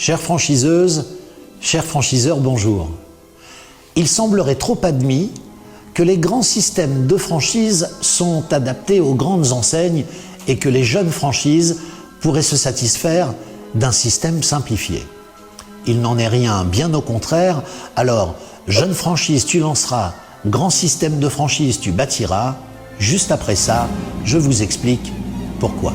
Chères franchiseuses, chers franchiseurs, bonjour. Il semblerait trop admis que les grands systèmes de franchise sont adaptés aux grandes enseignes et que les jeunes franchises pourraient se satisfaire d'un système simplifié. Il n'en est rien, bien au contraire. Alors, jeune franchise, tu lanceras, grand système de franchise, tu bâtiras. Juste après ça, je vous explique pourquoi.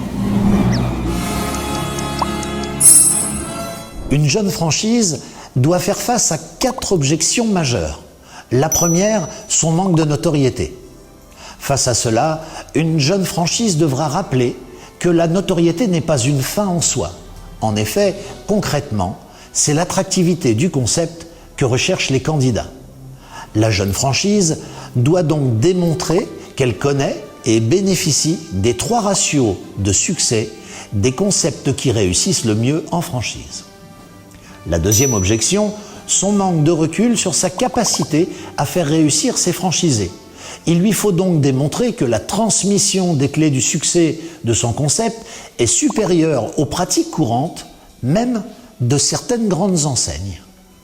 Une jeune franchise doit faire face à 4 objections majeures. La première, son manque de notoriété. Face à cela, une jeune franchise devra rappeler que la notoriété n'est pas une fin en soi. En effet, concrètement, c'est l'attractivité du concept que recherchent les candidats. La jeune franchise doit donc démontrer qu'elle connaît et bénéficie des 3 ratios de succès des concepts qui réussissent le mieux en franchise. La deuxième objection, son manque de recul sur sa capacité à faire réussir ses franchisés. Il lui faut donc démontrer que la transmission des clés du succès de son concept est supérieure aux pratiques courantes, même de certaines grandes enseignes.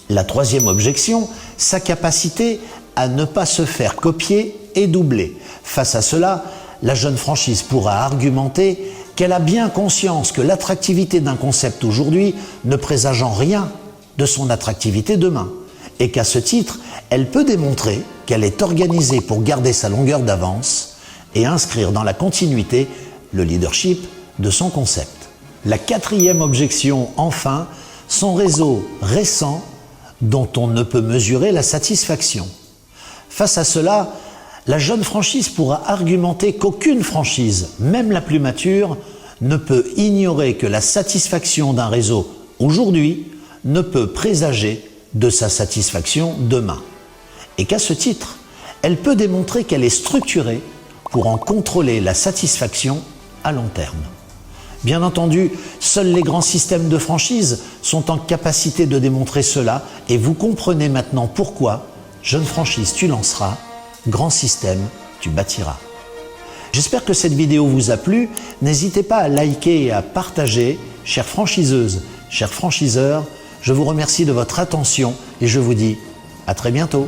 La troisième objection, sa capacité à ne pas se faire copier et doubler. Face à cela, la jeune franchise pourra argumenter qu'elle a bien conscience que l'attractivité d'un concept aujourd'hui ne présage en rien de son attractivité demain, et qu'à ce titre, elle peut démontrer qu'elle est organisée pour garder sa longueur d'avance et inscrire dans la continuité le leadership de son concept. La quatrième objection, enfin, son réseau récent dont on ne peut mesurer la satisfaction. Face à cela, la jeune franchise pourra argumenter qu'aucune franchise, même la plus mature, ne peut ignorer que la satisfaction d'un réseau aujourd'hui ne peut présager de sa satisfaction demain. Et qu'à ce titre, elle peut démontrer qu'elle est structurée pour en contrôler la satisfaction à long terme. Bien entendu, seuls les grands systèmes de franchise sont en capacité de démontrer cela et vous comprenez maintenant pourquoi jeune franchise tu lanceras, grand système tu bâtiras. J'espère que cette vidéo vous a plu. N'hésitez pas à liker et à partager. Chères franchiseuses, chers franchiseurs, je vous remercie de votre attention et je vous dis à très bientôt.